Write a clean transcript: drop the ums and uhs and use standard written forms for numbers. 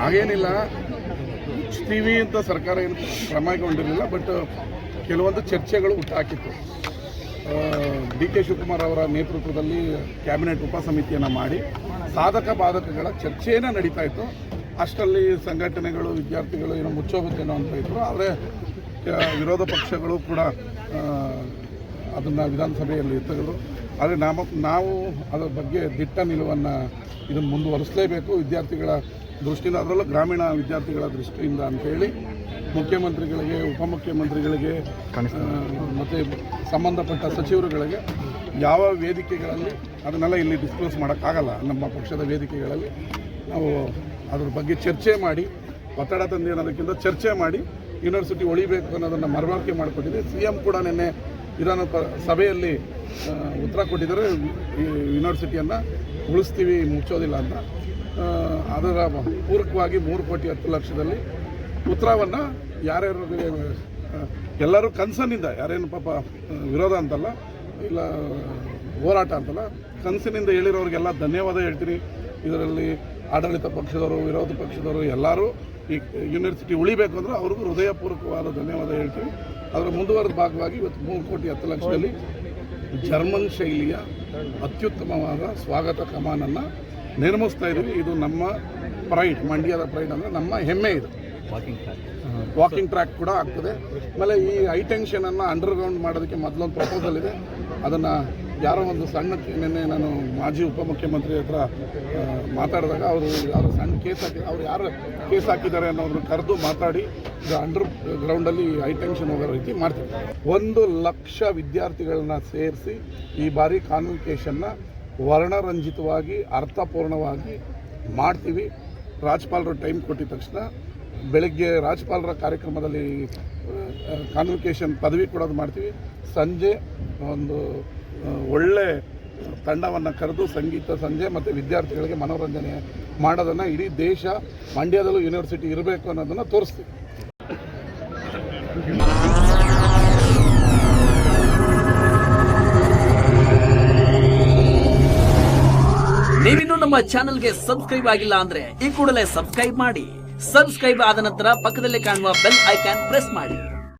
ಹಾಗೇನಿಲ್ಲ, ಮುಚ್ತೀವಿ ಅಂತ ಸರ್ಕಾರ ಏನು ಕ್ರಮ ಕೈಗೊಂಡಿರಲಿಲ್ಲ. ಬಟ್ ಕೆಲವೊಂದು ಚರ್ಚೆಗಳು ಹುಟ್ಟಾಕಿತ್ತು. ಡಿ ಕೆ ಶಿವಕುಮಾರ್ ಅವರ ನೇತೃತ್ವದಲ್ಲಿ ಕ್ಯಾಬಿನೆಟ್ ಉಪಸಮಿತಿಯನ್ನು ಮಾಡಿ ಸಾಧಕ ಬಾಧಕಗಳ ಚರ್ಚೆಯೇ ನಡೀತಾ ಇತ್ತು. ಅಷ್ಟರಲ್ಲಿ ಸಂಘಟನೆಗಳು, ವಿದ್ಯಾರ್ಥಿಗಳು ಏನೋ ಮುಚ್ಚೋಗುತ್ತೇನೋ ಅಂತ ಇದ್ರು. ಆದರೆ ವಿರೋಧ ಪಕ್ಷಗಳು ಕೂಡ ಅದನ್ನು ವಿಧಾನಸಭೆಯಲ್ಲಿ ತೆಗೆದು, ಆದರೆ ನಾವು ಅದರ ಬಗ್ಗೆ ದಿಟ್ಟ ನಿಲುವನ್ನು ಇದನ್ನು ಮುಂದುವರಿಸಲೇಬೇಕು ವಿದ್ಯಾರ್ಥಿಗಳ ದೃಷ್ಟಿಯಿಂದ, ಅದರಲ್ಲೂ ಗ್ರಾಮೀಣ ವಿದ್ಯಾರ್ಥಿಗಳ ದೃಷ್ಟಿಯಿಂದ ಅಂಥೇಳಿ ಮುಖ್ಯಮಂತ್ರಿಗಳಿಗೆ, ಉಪಮುಖ್ಯಮಂತ್ರಿಗಳಿಗೆ ಮತ್ತು ಸಂಬಂಧಪಟ್ಟ ಸಚಿವರುಗಳಿಗೆ ಯಾವ ವೇದಿಕೆಗಳಲ್ಲಿ ಅದನ್ನೆಲ್ಲ ಇಲ್ಲಿ ಡಿಸ್ಕ್ಲೋಸ್ ಮಾಡೋಕ್ಕಾಗಲ್ಲ. ನಮ್ಮ ಪಕ್ಷದ ವೇದಿಕೆಗಳಲ್ಲಿ ನಾವು ಅದ್ರ ಬಗ್ಗೆ ಚರ್ಚೆ ಮಾಡಿ, ಒತ್ತಡ ತಂದು ಅನ್ನೋದಕ್ಕಿಂತ ಚರ್ಚೆ ಮಾಡಿ ಯೂನಿವರ್ಸಿಟಿ ಉಳಿಬೇಕು ಅನ್ನೋದನ್ನು ಮನವರಿಕೆ ಮಾಡಿಕೊಟ್ಟಿದೆ. CM ಕೂಡ ನಿನ್ನೆ ವಿಧಾನ ಸಭೆಯಲ್ಲಿ ಉತ್ತರ ಕೊಟ್ಟಿದ್ದಾರೆ, ಈ ಯೂನಿವರ್ಸಿಟಿಯನ್ನು ಉಳಿಸ್ತೀವಿ, ಮುಚ್ಚೋದಿಲ್ಲ ಅಂತ. ಅದರ ಪೂರಕವಾಗಿ 3,10,00,000ದಲ್ಲಿ ಉತ್ತರವನ್ನು ಯಾರ್ಯಾರು ಎಲ್ಲರೂ ಕನಸಿನಿಂದ, ಯಾರೇನು ಪಾಪ ವಿರೋಧ ಅಂತಲ್ಲ, ಇಲ್ಲ ಹೋರಾಟ ಅಂತಲ್ಲ, ಕನಸಿನಿಂದ ಹೇಳಿರೋರಿಗೆಲ್ಲ ಧನ್ಯವಾದ ಹೇಳ್ತೀನಿ. ಇದರಲ್ಲಿ ಆಡಳಿತ ಪಕ್ಷದವರು, ವಿರೋಧ ಪಕ್ಷದವರು ಎಲ್ಲರೂ ಈ ಯೂನಿವರ್ಸಿಟಿ ಉಳಿಬೇಕು ಅಂದರೆ ಅವ್ರಿಗೂ ಹೃದಯಪೂರ್ವಕವಾದ ಧನ್ಯವಾದ ಹೇಳ್ತೀವಿ. ಅದರ ಮುಂದುವರೆದ ಭಾಗವಾಗಿ ಇವತ್ತು 3,10,00,000ದಲ್ಲಿ ಜರ್ಮನ್ ಶೈಲಿಯ ಅತ್ಯುತ್ತಮವಾದ ಸ್ವಾಗತ ಕಮಾನನ್ನು ನಿರ್ಮಿಸ್ತಾ ಇದ್ದೀವಿ. ಇದು ನಮ್ಮ ಪ್ರೈಡ್, ಮಂಡ್ಯದ ಪ್ರೈಡ್ ಅಂದರೆ ನಮ್ಮ ಹೆಮ್ಮೆ. ಇದು ವಾಕಿಂಗ್ ಟ್ರ್ಯಾಕ್ ಕೂಡ ಆಗ್ತದೆ. ಆಮೇಲೆ ಈ ಹೈಟೆನ್ಷನನ್ನು ಅಂಡರ್ಗ್ರೌಂಡ್ ಮಾಡೋದಕ್ಕೆ ಮೊದಲೊಂದು ಪ್ರಪೋಸಲ್ ಇದೆ. ಅದನ್ನು ಯಾರೋ ಒಂದು ಸಣ್ಣ, ನಿನ್ನೆ ನಾನು ಮಾಜಿ ಉಪಮುಖ್ಯಮಂತ್ರಿ ಹತ್ರ ಮಾತಾಡಿದಾಗ ಅವರು ಯಾರು ಸಣ್ಣ ಕೇಸ್ ಅವ್ರು ಯಾರು ಕೇಸ್ ಹಾಕಿದ್ದಾರೆ ಅನ್ನೋದನ್ನು ಕರೆದು ಮಾತಾಡಿ ಇದು ಅಂಡರ್ ಗ್ರೌಂಡಲ್ಲಿ ಹೈಟೆನ್ಷನ್ ಹೋಗೋ ರೀತಿ ಮಾಡ್ತೀವಿ. 1,00,000 ವಿದ್ಯಾರ್ಥಿಗಳನ್ನ ಸೇರಿಸಿ ಈ ಬಾರಿ ಕಾನ್ವೊಕೇಷನ್ನ ವರ್ಣರಂಜಿತವಾಗಿ, ಅರ್ಥಪೂರ್ಣವಾಗಿ ಮಾಡ್ತೀವಿ. ರಾಜ್ಯಪಾಲರು ಟೈಮ್ ಕೊಟ್ಟಿದ ತಕ್ಷಣ ಬೆಳಗ್ಗೆ ರಾಜ್ಯಪಾಲರ ಕಾರ್ಯಕ್ರಮದಲ್ಲಿ ಕಾನ್ವೊಕೇಷನ್ ಪದವಿ ಕೊಡೋದು ಮಾಡ್ತೀವಿ. ಸಂಜೆ ಒಂದು ಒಳ್ಳೆ ತಂಡವನ್ನು ಕರೆದು ಸಂಗೀತ ಸಂಜೆ ಮತ್ತು ವಿದ್ಯಾರ್ಥಿಗಳಿಗೆ ಮನೋರಂಜನೆ ಮಾಡೋದನ್ನು ಇಡೀ ದೇಶ, ಮಂಡ್ಯದಲ್ಲೂ ಯೂನಿವರ್ಸಿಟಿ ಇರಬೇಕು ಅನ್ನೋದನ್ನು ತೋರಿಸ್ತೀವಿ. ನೀವಿನ್ನೂ ನಮ್ಮ ಚಾನೆಲ್ಗೆ ಸಬ್ಸ್ಕ್ರೈಬ್ ಆಗಿಲ್ಲ ಅಂದ್ರೆ ಈ ಕೂಡಲೇ ಸಬ್ಸ್ಕ್ರೈಬ್ ಮಾಡಿ. ಸಬ್ಸ್ಕ್ರೈಬ್ ಆದ ನಂತರ ಪಕ್ಕದಲ್ಲಿ ಕಾಣುವ ಬೆಲ್ ಐಕಾನ್ ಪ್ರೆಸ್ ಮಾಡಿ.